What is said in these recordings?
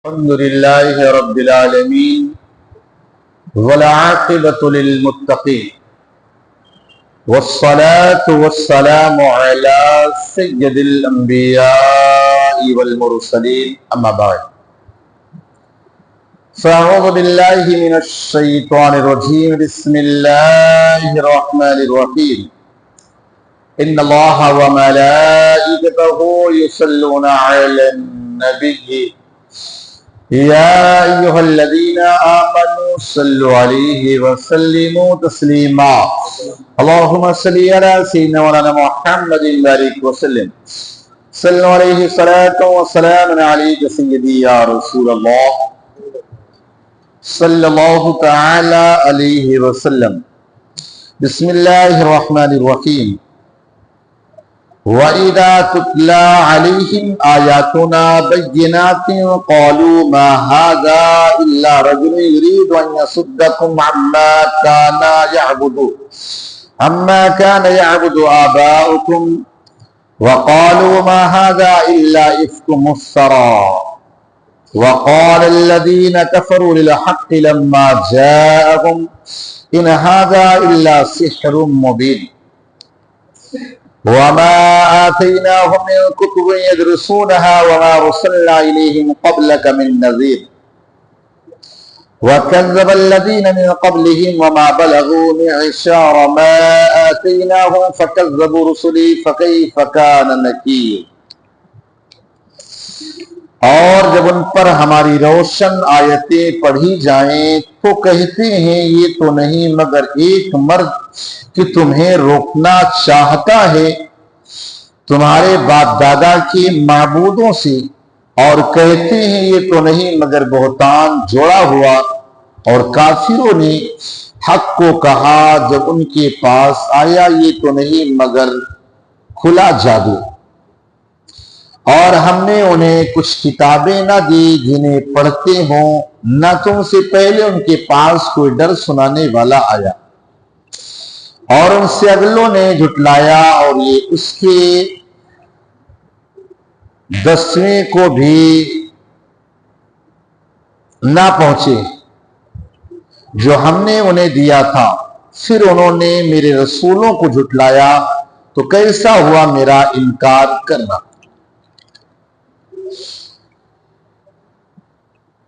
अल्हम्दुलिल्लाहि रब्बिल आलमीन वल आक़िबतु लिल मुत्तक़ीन वस्सलातु वस्सलामु अला सय्यिदिल अंबियाइ वल मुरसलीन अम्मा बाद फ़अऊज़ु बिल्लाहि मिनश शैतानिर रजीम बिस्मिल्लाहिर रहमानिर रहीम इन्नल्लाहा व मलाइकतहु युसल्लूना अलन नबिय्यि या अय्युहल्लज़ीना आमनू सल्लु अलैहि व सल्लिमू तस्लीमा अल्लाहुम्मा सल्लि अला सय्यिदिना मौलाना मुहम्मदिन बारिक व सल्लिम सल्लु अलैहि सलातो व सलामुन अलैका सय्यदी या रसूलल्लाह सल्लल्लाहु तआला अलैहि व सल्लम। बिस्मिल्लाहिर रहमानिर रहीम। वइदा तुतला अलैहिम आयातुना बय्यिनातिन क़ालू मा हाज़ा इल्ला रजुलुन युरीदु अन यसुद्दकुम अम्मा काना यअबुदु आबाउकुम व क़ालू मा हाज़ा इल्ला इफ्कुम मुफ्तरा व क़ाल अल्लज़ीना कफ़रू लिल हक़्क़ि लम्मा जाअहुम इन हाज़ा इल्ला सिह्रुम मुबीन वमा आतैनाहुम मिन कुतुबिन यदरुसूनहा वमा अरसलना इलैहिम क़ब्लक मिन नज़ीर वकज़्ज़बा अल्लज़ीना मिन क़ब्लिहिम वमा बलगू मिअशार मा आतैनाहुम फकज़्ज़बू रुसुली फकैफ़ कान नकीर। और जब उन पर हमारी रोशन आयतें पढ़ी जाएं तो कहते हैं ये तो नहीं मगर एक मर्द कि तुम्हें रोकना चाहता है तुम्हारे बाप दादा के माबूदों से, और कहते हैं ये तो नहीं मगर बहुतान जोड़ा हुआ। और काफिरों ने हक को कहा जब उनके पास आया ये तो नहीं मगर खुला जादू। और हमने उन्हें कुछ किताबें न दी जिन्हें पढ़ते हो, न तुमसे पहले उनके पास कोई डर सुनाने वाला आया, और उनसे अगलों ने झुटलाया और ये उसके 10वें को भी ना पहुंचे जो हमने उन्हें दिया था। फिर उन्होंने मेरे रसूलों को झुटलाया तो कैसा हुआ मेरा इनकार करना।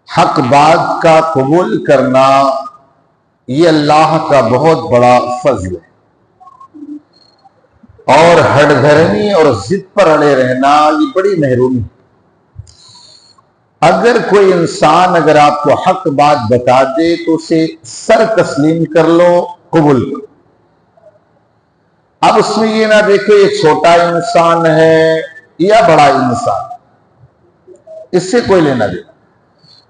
हक बात का कबूल करना ये अल्लाह का बहुत बड़ा फजल है, और हठधर्मी और जिद पर अड़े रहना ये बड़ी महरूमी। अगर कोई इंसान अगर आपको हक बात बता दे तो उसे सर तस्लीम कर लो, कबूल करो। अब उसमें ये ना देखो ये छोटा इंसान है या बड़ा इंसान, इससे कोई लेना देना।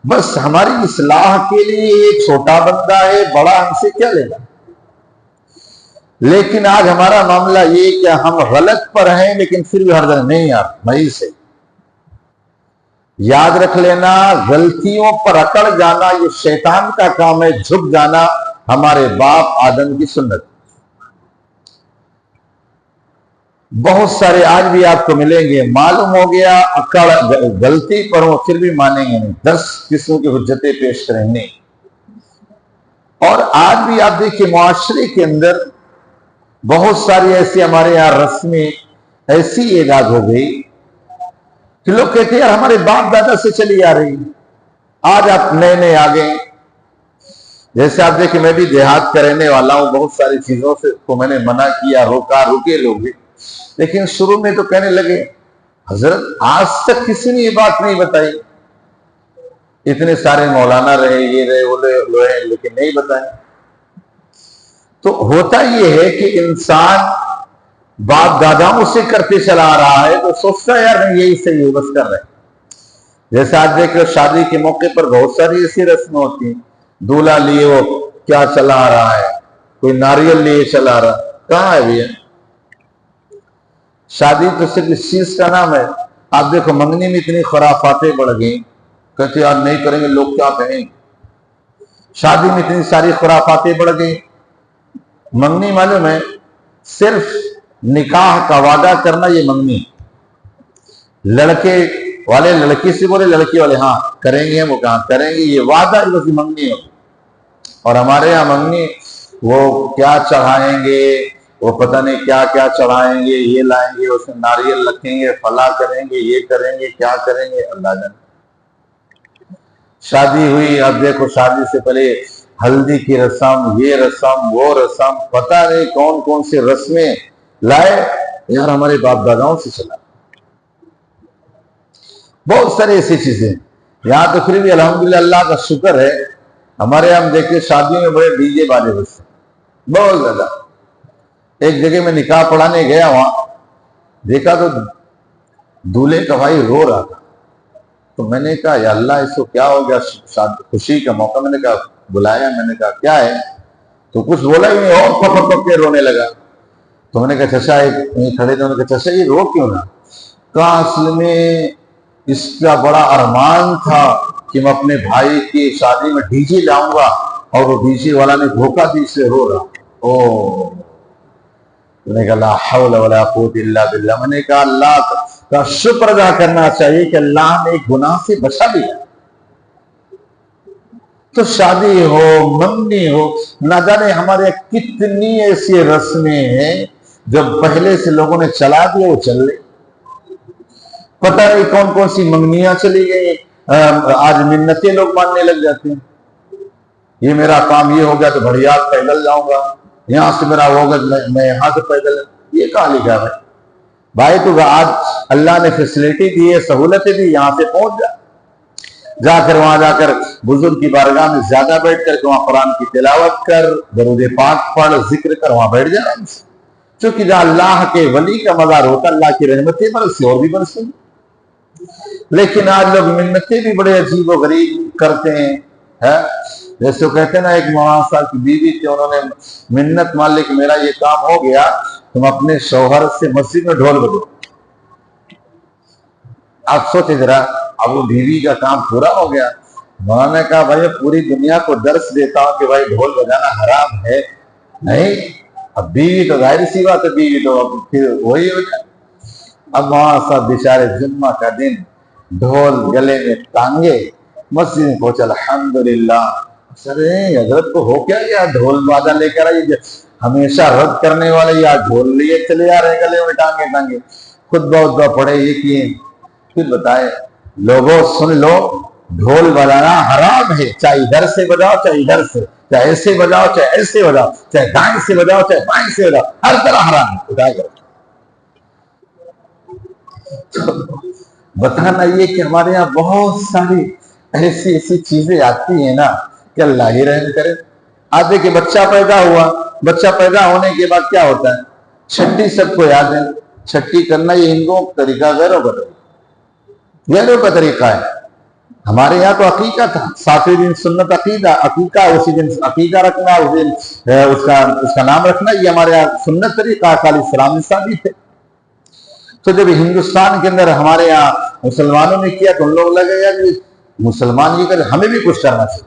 बस हमारी इस्लाह के लिए एक छोटा बंदा है, बड़ा हमसे क्या लेना। लेकिन आज हमारा मामला ये कि हम गलत पर हैं लेकिन फिर भी हर जगह नहीं यार मई से याद रख लेना, गलतियों पर अकड़ जाना ये शैतान का काम है, झुक जाना हमारे बाप आदम की सुन्नत। बहुत सारे आज भी आपको मिलेंगे, मालूम हो गया अकड़ गलती पर हो फिर भी मानेंगे नहीं, 10 किस्मों की हुज्जतें पेश करेंगे। और आज भी आप देखिए मुआशरे के अंदर बहुत सारी ऐसी हमारे यहाँ रस्में ऐसी ईजाद हो गई कि लोग कहते हैं हमारे बाप दादा से चली आ रही, आज आप नए नए आ गए। जैसे आप देखिए मैं भी देहात का रहने वाला हूं, बहुत सारी चीजों से को मैंने मना किया, रोका, रुके लोग भी, लेकिन शुरू में तो कहने लगे हजरत आज तक किसी ने ये बात नहीं बताई, इतने सारे मौलाना रहे, ये रहे, वो रहे, लेकिन नहीं बताए। तो होता ये है कि इंसान बाप दादाओं से करते चला आ रहा है तो सोचता है यार नहीं यही सही है, बस कर रहे हैं। जैसे आज देखो शादी के मौके पर बहुत सारी ऐसी रस्में होती हैं, दूल्हा लिए वो क्या चला आ रहा है, कोई नारियल लिए चला रहा, कहाँ है भैया। शादी तो सिर्फ इस चीज का नाम है। आप देखो मंगनी में इतनी खुराफातें बढ़ गई, कहते यार नहीं करेंगे लोग क्या कहेंगे। शादी में इतनी सारी खुराफातें बढ़ गई। मंगनी मालूम है सिर्फ निकाह का वादा करना ये मंगनी। लड़के वाले लड़की से बोले, लड़की वाले हाँ करेंगे, हम वो कहा करेंगे, ये वादा बस मंगनी हो। और हमारे यहाँ मंगनी वो क्या चढ़ाएंगे, वो पता नहीं क्या क्या चढ़ाएंगे, ये लाएंगे, उसमें नारियल रखेंगे, फला करेंगे, ये करेंगे, क्या करेंगे, अल्लाह जाने। शादी हुई, अब देखो शादी से पहले हल्दी की रस्म, ये रस्म, वो रस्म, पता नहीं कौन कौन से रस्में लाए यार, हमारे बाप दादाओं से चला। बहुत सारी ऐसी चीजें यहाँ, तो फिर भी अल्हम्दुलिल्लाह अल्लाह का शुक्र है, हमारे यहाँ देखिए शादियों में बड़े डीजे बाजे बजते बहुत ज्यादा। एक जगह में निकाह पढ़ाने गया, वहां देखा तो दूल्हे का भाई रो रहा था। तो मैंने कहा या अल्लाह इसको क्या हो गया, खुशी का मौका, मैंने कहा बुलाया, मैंने कहा क्या है, तो कुछ बोला ही नहीं, और पक पक के रोने लगा। तो मैंने कहा चचा, एक खड़े थे, उन्होंने कहा चचा ये रो क्यों ना, कहा असल में इसका बड़ा अरमान था कि मैं अपने भाई की शादी में डीजे लाऊंगा, और वो डीजे वाला ने धोखा दी, इसलिए रो रहा। ओ मैंने कहा ला हौला वला कुव्वता इल्ला बिल्लाह। मैंने कहा अल्लाह का शुक्र अदा करना चाहिए कि अल्लाह ने एक गुनाह से बचा दिया। तो शादी हो, मंगनी हो, ना जाने हमारे कितनी ऐसी रस्में हैं जो पहले से लोगों ने चला दिया, वो चल रही। पता नहीं कौन कौन सी मंगनियां चली गई, आज मिन्नतें लोग मानने लग जाते हैं। ये मेरा काम ये हो गया तो बढ़िया पैदल जाऊंगा, यहां से मेरा होगा मैं यहां से पैदल, ये कहा लिखा है भाई? तो आज अल्लाह ने फैसिलिटी दी है, सहूलतें दी, यहां से पहुंच जा, जाकर वहां जाकर बुजुर्ग की बारगाह में ज्यादा बैठ कर वहां कुरान की तिलावत कर, दरूद पाक पढ़, जिक्र कर, वहां बैठ जा। क्योंकि जहां अल्लाह के वली का मजार होता, अल्लाह की रहमतें बरसी और भी बरसी। लेकिन आज लोग मिन्नतें भी बड़े अजीब व गरीब करते हैं, है? जैसे वो कहते हैं ना, एक मौलाना साहब की बीवी थी, उन्होंने मिन्नत मान ली कि मेरा ये काम हो गया, तुम अपने शौहर से मस्जिद में ढोल बजो। आप सोचे जरा, अब वो बीवी का काम पूरा हो गया। मौलाना ने कहा भाई पूरी दुनिया को दर्श देता हूं कि भाई ढोल बजाना हराम है, नहीं? अब बीवी तो जाहिर सी बात है, बीवी तो अब फिर वही हो जाए। अब वहां सब बेचारे जुम्मा का दिन ढोल गले में टांगे मस्जिद में पहुंचा, अल्हम्दुलिल्लाह। अरे हजरत को हो क्या गया, ढोल बाजा लेकर आई, हमेशा रद्द करने वाले या ढोल लिए चले आ रहे गले में टांगे टांगे, खुद बहुत पढ़े ये किए। फिर बताए लोगों सुन लो, ढोल बजाना हराम है, चाहे इधर से बजाओ चाहे इधर से, चाहे ऐसे बजाओ चाहे ऐसे बजाओ, चाहे दाएं से बजाओ चाहे बाएं से बजाओ, हर तरह हराम है। बताया बताना ये कि हमारे यहाँ बहुत सारी ऐसी ऐसी चीजें आती है ना कि अल्लाह ही रहम करे। आज देखिए बच्चा पैदा हुआ, बच्चा पैदा होने के बाद क्या होता है, छठी सबको याद है, छठी करना ये हिंदुओं का तरीका गैरों का तरीका है। हमारे यहाँ तो अकीका था, 7वें दिन सुन्नत अकीदा, अकीका उसी दिन अकीका रखना, उस दिन उसका नाम रखना, ये हमारे यहाँ सुन्नत तरीका खाली सलाम शादी थे। तो जब हिंदुस्तान के अंदर हमारे यहाँ मुसलमानों ने किया तो उन लोग लगे यार मुसलमान ये करे, हमें भी कुछ करना चाहिए।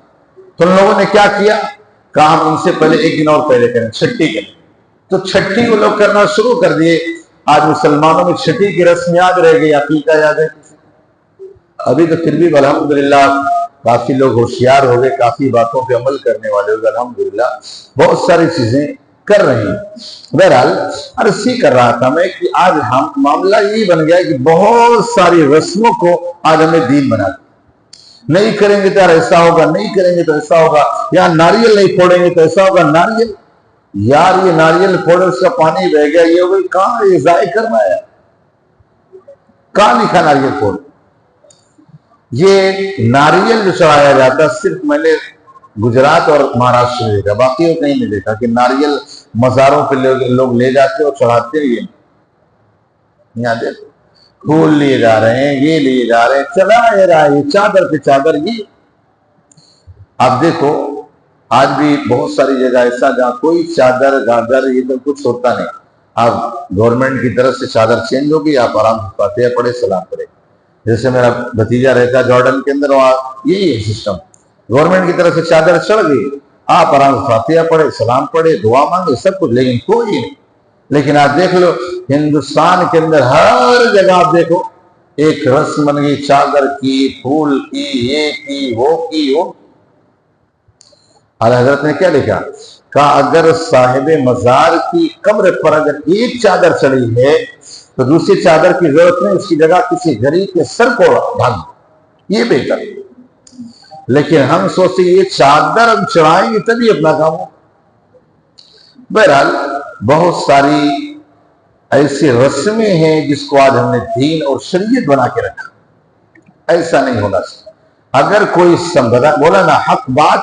तो उन लोगों ने क्या किया, कहा हम उनसे पहले एक दिन और पहले करें, छठी करें। तो छठी वो लोग करना शुरू कर दिए। आज मुसलमानों में छठी की रस्म याद रह गई, अकीका याद है। अभी तो फिर भी अल्हम्दुलिल्लाह काफी लोग होशियार हो गए, काफी बातों पे अमल करने वाले हो गए, अल्हम्दुलिल्लाह बहुत सारी चीजें कर रहे हैं। बहरहाल अर्ज ही कर रहा था मैं कि आज हम मामला यही बन गया कि बहुत सारी रस्मों को आज हमें दीन बना दिया। नहीं करेंगे तो ऐसा होगा, नहीं करेंगे तो ऐसा होगा, या नारियल नहीं फोड़ेंगे तो ऐसा होगा। नारियल यार, ये नारियल फोड़े उसका पानी बह गया, ये हो गई, कहां ये जाय करना है, कहां लिखा नारियल फोड़? ये नारियल जो चढ़ाया जाता सिर्फ मैंने गुजरात और महाराष्ट्र में देखा, बाकी वो कहीं नहीं देखा कि नारियल मज़ारों पे लोग ले जाते और चढ़ाते हैं। ये यहाँ देखो फूल लिए जा रहे हैं, ये लिए जा रहे हैं, चला रहा है चादर पे चादर। ये आप देखो आज भी बहुत सारी जगह ऐसा जहाँ कोई चादर गादर ये तो कुछ होता नहीं। आप गवर्नमेंट की तरफ से चादर चेंज होगी, आप आराम से फातिहा पढ़े सलाम पढ़े। जैसे मेरा भतीजा रहता है जॉर्डन के अंदर, वहां यही है सिस्टम, गवर्नमेंट की तरफ से चादर चढ़ गई, आप आराम से फातिहा पढ़े सलाम पढ़े दुआ मांगे सब कुछ, लेकिन कोई नहीं। लेकिन आप देख लो हिंदुस्तान के अंदर हर जगह आप देखो एक रस्म बन गई चादर की, फूल की, ये की, वो। आला हजरत ने क्या लिखा? कहा अगर साहिब मजार की कब्र पर अगर एक चादर चढ़ी है तो दूसरी चादर की जरूरत नहीं, उसकी जगह किसी गरीब के सर को ढक, ये बेहतर। लेकिन हम सोचते ये चादर हम चढ़ाएंगे तभी अपना काम हो। बहरहाल बहुत सारी ऐसी रस्में हैं जिसको आज हमने दीन और शरीयत बना के रखा। ऐसा नहीं होना चाहिए। अगर कोई बोला ना हक बात